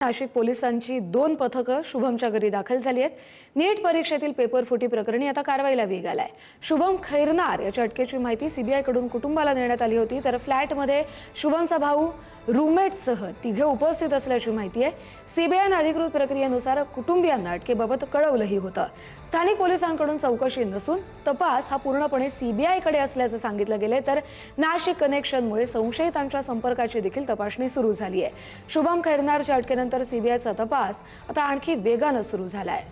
नाशिक पोलिसांची 2 पथकं शुभमच्या घरी दाखल झाली आहेत। नीट परीक्षेतील पेपर फुटी प्रकरणी आता कारवाईला वेग आलाय। शुभम खैरनार याच्या अटकेची माहिती सीबीआय कडून कुटुंबाला देण्यात आली होती, तर फ्लॅटमध्ये शुभमचा भाऊ रूममेटसह तिघे उपस्थित असल्याची माहिती आहे। सीबीआयने अधिकृत प्रक्रियेनुसार कुटुंबियांना अटकेबाबत कळवलंही होतं। स्थानिक पोलिसांकडून चौकशी नसून तपास हा पूर्णपणे सीबीआयकडे असल्याचं सांगितलं गेले, तर नाशिक कनेक्शनमुळे संशयितांच्या संपर्काची देखील तपासणी सुरू झाली आहे। शुभम खैरनारच्या अटकेनंतर सीबीआयचा तपास आता आणखी वेगानं सुरू झालाय।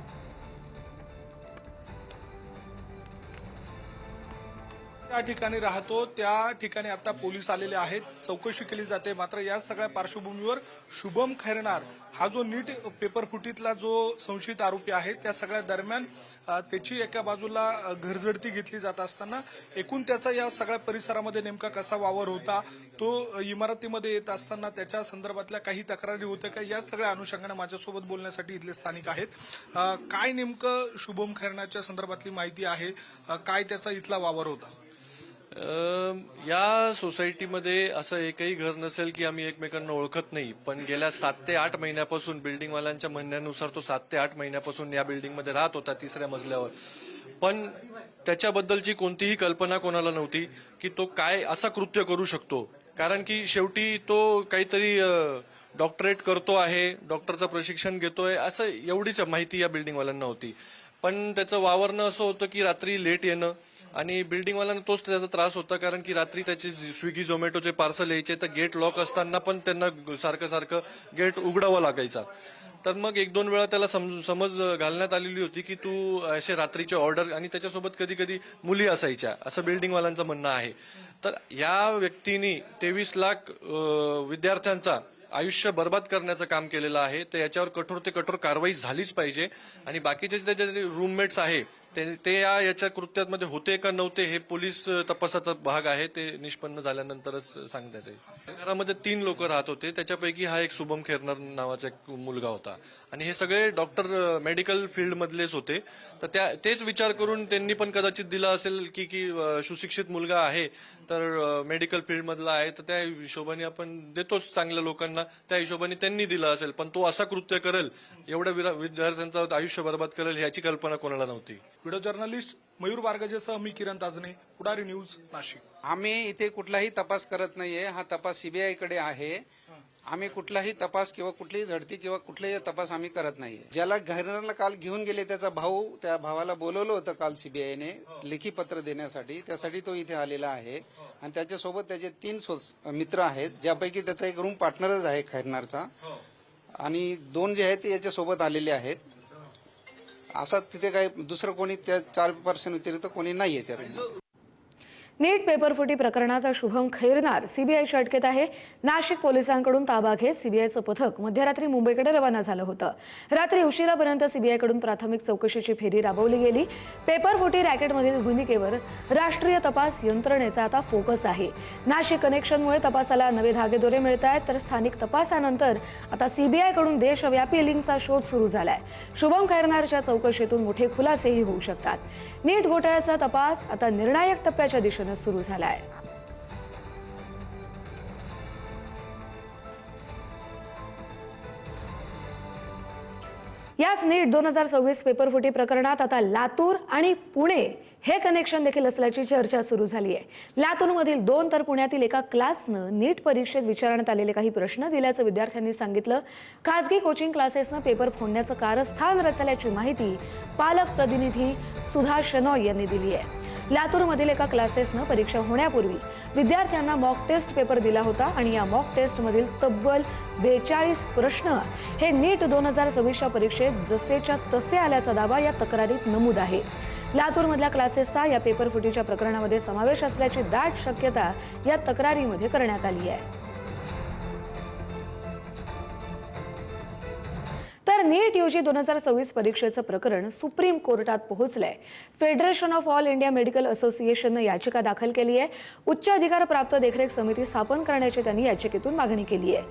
त्या ठिकाणी राहतो त्या ठिकाणी आता पोलीस आलेले आहेत, चौकशी केली जाते। मात्र या सगळ्या पार्श्वभूमीवर शुभम खैरनार हा जो नीट पेपर फुटीतला जो संशयित आरोपी आहे त्या सगळ्या दरम्यान त्याची एका बाजूला घरझडती घेतली जात असताना एकूण त्याचा या सगळ्या परिसरामध्ये नेमका कसा वावर होता, तो इमारतीमध्ये येत असताना त्याच्या संदर्भातल्या काही तक्रारी होत्या का, या सगळ्या अनुषंगाने माझ्यासोबत बोलण्यासाठी इथले स्थानिक आहेत। काय नेमकं शुभम खैरनारच्या संदर्भातली माहिती आहे, काय त्याचा इथला वावर होता? या सोसायटीमध्ये असं एकही घर नसेल की आम्ही एकमेकांना ओळखत नाही, पण गेल्या 7 ते 8 महिन्यापासून बिल्डिंगवाल्यांच्या म्हणण्यानुसार तो 7 ते 8 महिन्यापासून या बिल्डिंगमध्ये राहत होता 3ऱ्या मजल्यावर। पण त्याच्याबद्दलची कोणतीही कल्पना कोणाला नव्हती की तो काय असा कृत्य करू शकतो, कारण की शेवटी तो काहीतरी डॉक्टरेट करतो आहे, डॉक्टरचं प्रशिक्षण घेतोय, असं एवढीच माहिती या बिल्डिंगवाल्यांना होती। पण त्याचं वावरणं असं होतं की रात्री लेट येणं, आणि बिल्डिंगवाल्यांना तोच त्याचा त्रास होता, कारण की रात्री त्याचे स्विगी झोमॅटोचे पार्सल यायचे तर गेट लॉक असताना पण त्यांना सारखं गेट उघडावं लागायचा। तर मग 1-2 वेळा त्याला समज घालण्यात आलेली होती की तू असे रात्रीचे ऑर्डर, आणि त्याच्यासोबत कधी कधी मुली असायच्या असं बिल्डिंगवाल्यांचं म्हणणं आहे। तर या व्यक्तीने 23 लाख विद्यार्थ्यांचा आयुष्य बर्बाद करण्याचं काम केलेलं आहे, तर याच्यावर कठोर ते कठोर कारवाई झालीच पाहिजे। आणि बाकीचे त्याचे रूममेट्स आहे ते याच्या कृत्यामध्ये होते का नव्हते हे पोलीस तपासाचा भाग आहे, ते निष्पन्न झाल्यानंतरच सांगता येईल। घरामध्ये 3 लोक राहत होते, त्याच्यापैकी हा एक शुभम खैरनार नावाचा एक मुलगा होता, आणि हे सगळे डॉक्टर मेडिकल फील्ड मधलेच होते। तर तेच विचार करून त्यांनी पण कदाचित दिला असेल की सुशिक्षित मुलगा आहे, तर मेडिकल फील्ड मधला आहे, तर त्या हिशोबाने आपण देतोच चांगल्या लोकांना, त्या हिशोबाने त्यांनी दिलं असेल। पण तो असा कृत्य करेल, एवढ्या विद्यार्थ्यांचं आयुष्य बर्बाद करेल याची कल्पना कोणाला नव्हती। व्हिडिओ जर्नलिस्ट मयूर बारगजेसह मी किरण ताजने, पुढारी न्यूज, नाशिक। आम्ही इथे कुठलाही तपास करत नाहीये, हा तपास सीबीआय कडे आहे। आम्ही कुठलाही तपास किंवा कुठलीही झडती किंवा कुठलाही तपास आम्ही करत नाहीये। ज्याला खैरनारला काल घेऊन गेले त्याचा भाऊ, त्या भावाला बोलवलं होतं काल सीबीआयने लेखी पत्र देण्यासाठी, त्यासाठी तो इथे आलेला आहे। आणि त्याच्यासोबत त्याचे 3 मित्र आहेत, ज्यापैकी त्याचा एक रूम पार्टनरच आहे खैरनारचा, आणि 2 जे आहेत ते याच्यासोबत आलेले आहेत। असा तिथे काही दुसरं कोणी त्या 4 पर्सन व्यतिरिक्त कोणी नाहीये त्या रूममध्ये। नीट पेपरफुटी प्रकरणात शुभम खैरनार सीबीआयच्या अटकेत आहे। नाशिक पोलिसांकडून ताबा घेत सीबीआयचं पथक मध्यरात्री मुंबईकडे रवाना झालं होतं। रात्री उशिरापर्यंत सीबीआयकडून प्राथमिक चौकशीची फेरी राबवली गेली। पेपरफुटी रॅकेटमधील भूमिकेवर राष्ट्रीय तपास यंत्रणेचा आता फोकस आहे। नाशिक कनेक्शनमुळे तपासाला नवे धागेदोरे मिळत आहेत, तर स्थानिक तपासानंतर आता सीबीआयकडून देशव्यापी लिंकचा शोध सुरू झालाय। शुभम खैरनारच्या चौकशीतून मोठे खुलासेही होऊ शकतात। नीट घोटाळ्याचा तपास आता निर्णायक टप्प्याच्या दिशेने सुरू झालाय। याच नीट 2026 पेपरफुटी प्रकरणात आता लातूर आणि पुणे हे कनेक्शन देखील असल्याची चर्चा सुरू झाली आहे। लातूरमधील 2 तर पुण्यातील एका क्लासनं नीट परीक्षेत विचारण्यात आलेले काही प्रश्न दिल्याचं विद्यार्थ्यांनी सांगितलं। खासगी कोचिंग क्लासेसनं पेपर फोडण्याचं कारस्थान रचल्याची माहिती पालक प्रतिनिधी सुधा शनॉय यांनी दिली आहे। लातूरमधील एका क्लासेसनं परीक्षा होण्यापूर्वी विद्यार्थ्यांना मॉक टेस्ट पेपर दिला होता, आणि या मॉक टेस्टमधील तब्बल 42 प्रश्न हे नीट 2026च्या परीक्षेत जसेच्या तसे आल्याचा दावा या तक्रारीत नमूद आहे। लातूरमधल्या क्लासेसचा या पेपरफुटीच्या प्रकरणामध्ये समावेश असल्याची दाट शक्यता या तक्रारीमध्ये करण्यात आली आहे। तर नीट यूजी 2026 परीक्षेचं प्रकरण सुप्रीम कोर्टात पोहोचलंय। Federation of all India medical असोसिएशनने याचिका दाखल केली आहे। उच्च अधिकार प्राप्त देखरेख समिती स्थापन करण्याची त्यांनी याचिकेतून मागणी केली आहे।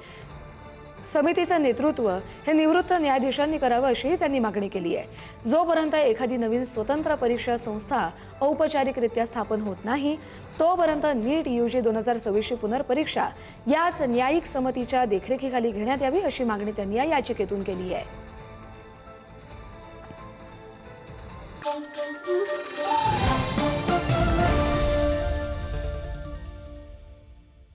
समितीचं नेतृत्व हे निवृत्त न्यायाधीशांनी करावं अशीही त्यांनी मागणी केली आहे. जोपर्यंत एखादी नवीन स्वतंत्र परीक्षा संस्था औपचारिकरित्या स्थापन होत नाही तोपर्यंत नीट UG 2026 पुनर्परीक्षा याच न्यायिक समितीच्या देखरेखीखाली घेण्यात यावी अशी मागणी त्यांनी या याचिकेतून केली आहे.